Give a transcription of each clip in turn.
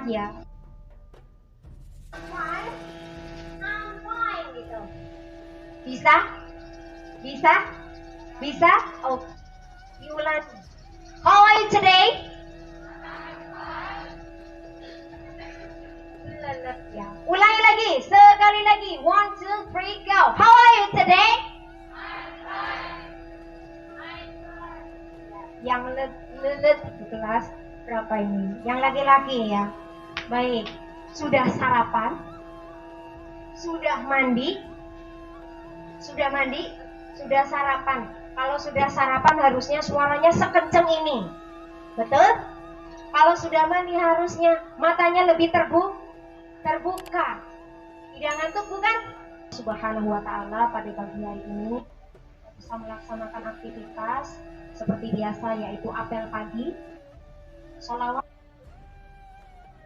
ya. Fine, I'm fine gitu. Bisa? Bisa? Bisa? Oh, diulangi. How are you today? Ya. Ulangi lagi, sekali lagi. 1, 2, 3, go. How are you today? Yang lelet di kelas berapa ini? Yang laki-laki ya. Baik. Sudah sarapan? Sudah mandi? Sudah mandi? Sudah sarapan? Kalau sudah sarapan harusnya suaranya sekencang ini. Betul? Kalau sudah mandi harusnya matanya lebih terbuka. Tidak ngantuk bukan? Subhanahu wa ta'ala pada pagi hari ini bisa melaksanakan aktivitas seperti biasa, yaitu apel pagi, sholawat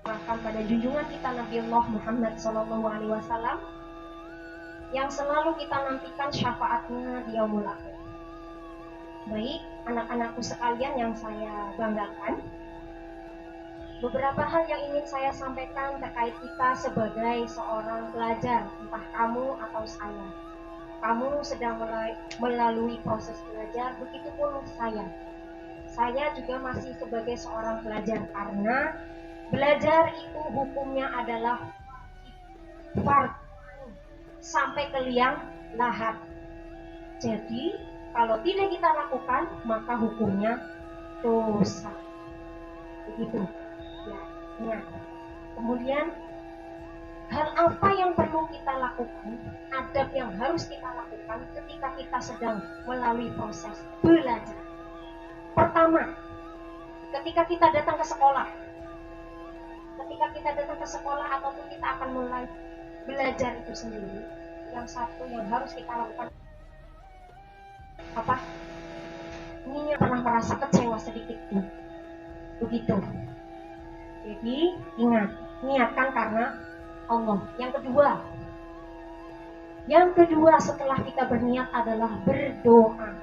pada junjungan kita Nabiullah Muhammad SAW yang selalu kita nantikan syafaatnya di yaumul akhir. Baik, anak-anakku sekalian yang saya banggakan, beberapa hal yang ingin saya sampaikan terkait kita sebagai seorang pelajar, entah kamu atau saya. Kamu sedang melalui proses belajar, begitupun saya. Saya juga masih sebagai seorang pelajar, karena belajar itu hukumnya adalah fardhu sampai ke liang lahat. Jadi kalau tidak kita lakukan maka hukumnya dosa. Begitu. Ya. Kemudian hal apa yang perlu kita lakukan, adab yang harus kita lakukan ketika kita sedang melalui proses belajar. Pertama, ketika kita datang ke sekolah, ataupun kita akan mulai belajar itu sendiri, yang satu yang harus kita lakukan apa? Ini pernah merasa kecewa sedikit pun. Begitu. Jadi ingat, niatkan karena Allah. Yang kedua setelah kita berniat adalah berdoa.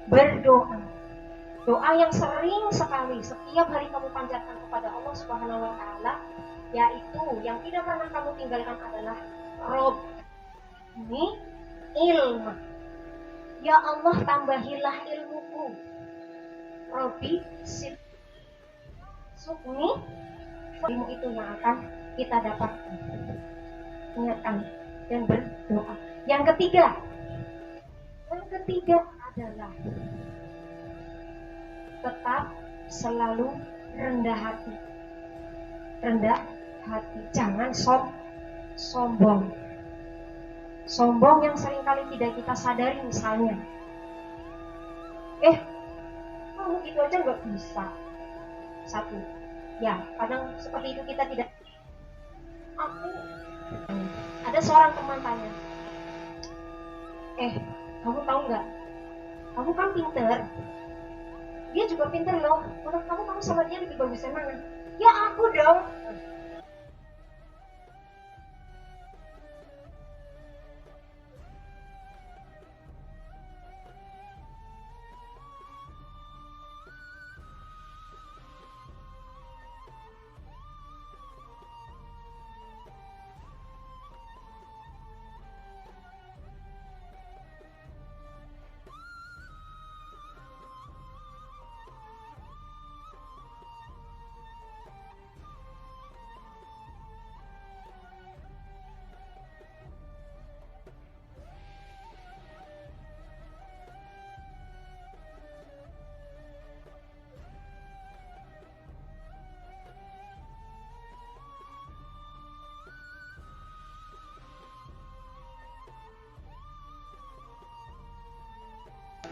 Berdoa. Doa yang sering sekali setiap hari kamu panjatkan kepada Allah Subhanahu wa taala, yaitu yang tidak pernah kamu tinggalkan adalah Robbi ilma. Ya Allah, tambahilah ilmuku. Robbi sukni, ilmu itu yang akan kita dapatkan. Ingatkan dan berdoa. Yang ketiga adalah tetap selalu rendah hati. Jangan sombong. Sombong yang seringkali tidak kita sadari, misalnya, kamu gitu aja nggak bisa. Satu, ya kadang seperti itu kita tidak. Ada seorang teman tanya, kamu tahu nggak? Kamu kan pinter, dia juga pinter loh. Menurut kamu sama dia lebih bagus yang mana? Ya aku dong.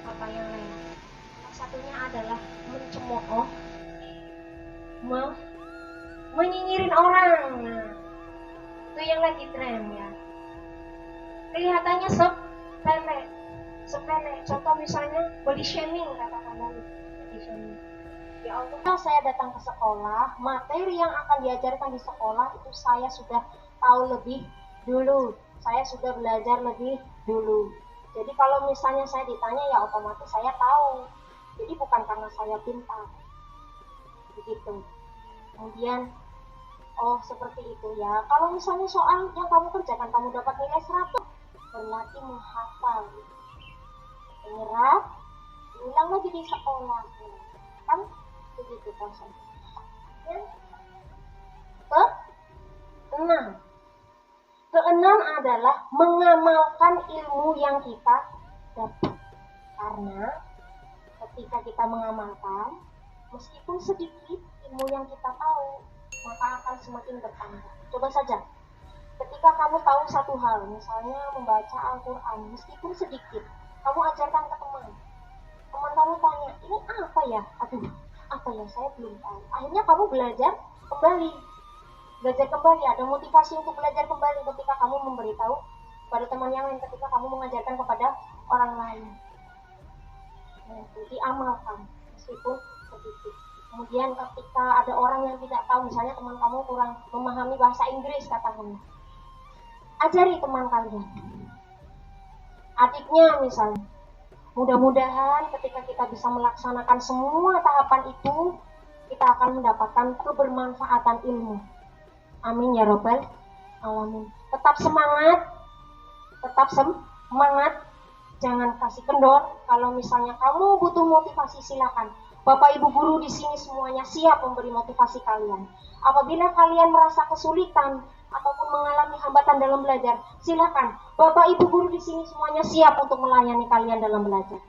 Apa yang lain? Satunya adalah mencemooh, menyinyirin orang. Nah, itu yang lagi tren ya. Kelihatannya sepele. Contoh misalnya body shaming, katakan body shaming. Ya Allah, saya datang ke sekolah, materi yang akan diajarkan di sekolah itu saya sudah tahu lebih dulu. Saya sudah belajar lebih dulu. Jadi kalau misalnya saya ditanya, ya otomatis saya tahu. Jadi bukan karena saya pintar. begitu. Kemudian, oh seperti itu ya. Kalau misalnya soal yang kamu kerjakan kamu dapat nilai 100, berarti menghafal, menyerap, ulang lagi di sekolah, kan begitu prosesnya. Yang keenam, keenam adalah mengamalkan ilmu yang kita dapat. Karena ketika kita mengamalkan, meskipun sedikit ilmu yang kita tahu, maka akan semakin bertambah. Coba saja, ketika kamu tahu satu hal, misalnya membaca Al-Quran, meskipun sedikit, kamu ajarkan ke teman. Teman kamu tanya, ini apa ya? Aduh, apa ya? Saya belum tahu. Akhirnya kamu belajar kembali. Ada motivasi untuk belajar kembali ketika kamu memberitahu pada teman yang lain, ketika kamu mengajarkan kepada orang lain. Nah, itu diamalkan, meskipun sedikit. Kemudian ketika ada orang yang tidak tahu, misalnya teman kamu kurang memahami bahasa Inggris katakanlah, ajari teman kalian, adiknya misalnya. Mudah-mudahan ketika kita bisa melaksanakan semua tahapan itu, kita akan mendapatkan kebermanfaatan ilmu. Amin ya robbal alamin. Tetap semangat, jangan kasih kendor. Kalau misalnya kamu butuh motivasi, silakan. Bapak Ibu guru di sini semuanya siap memberi motivasi kalian. Apabila kalian merasa kesulitan ataupun mengalami hambatan dalam belajar, silakan. Bapak Ibu guru di sini semuanya siap untuk melayani kalian dalam belajar.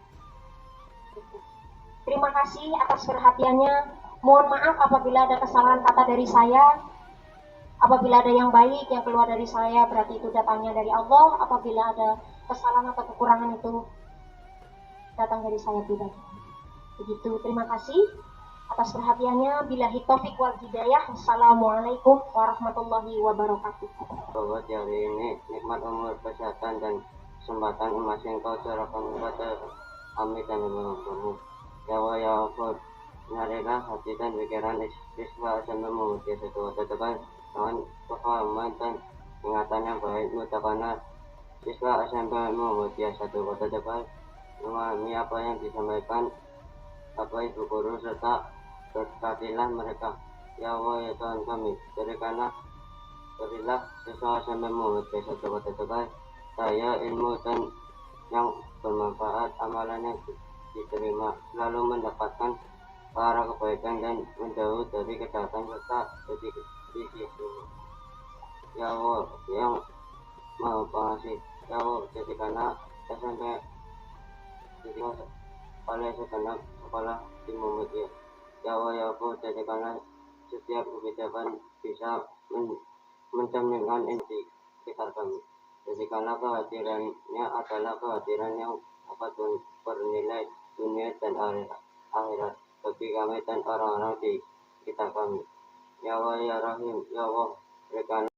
Terima kasih atas perhatiannya. Mohon maaf apabila ada kesalahan kata dari saya. Apabila ada yang baik yang keluar dari saya, berarti itu datangnya dari Allah. Apabila ada kesalahan atau kekurangan, itu datang dari saya pribadi. Begitu, terima kasih atas perhatiannya. Billahi taufik wal hidayah. Wassalamualaikum warahmatullahi wabarakatuh. Bahwa hari ini nikmat umur, kesehatan, dan kesempatan emas yang kau curahkan kepada kami dan kamu. Ya Allah, ya Allah, nyarilah hati dan pikiran siswa sambil memuji satu tekan dengan kefahaman dan ingatan yang baik. Mutakanlah siswa SMP memuji satu kota tekan memahami apa yang disampaikan Bapak Ibu guru serta berkatilah mereka. Ya Allah, ya Tuhan kami, berilah siswa SMP memuji satu kota tekan saya ilmu dan yang bermanfaat, amalan yang diterima, selalu mendapatkan para kebaikan dan menjauh dari kejahatan serta di situ. Ya Allah yang Maha Pengasih, ya Allah jadikanlah SMP oleh segenap sekolah di Muhammadiyah. Ya Allah, ya Allah jadikanlah setiap kebijakan bisa mencerminkan inti sekitar kami. Jadikanlah kehadirannya adalah kehadiran yang dapat bernilai dunia dan akhirat bagi kami dan orang-orang di sekitar kami. Ya Allah, ya Rahim, ya Allah, berikan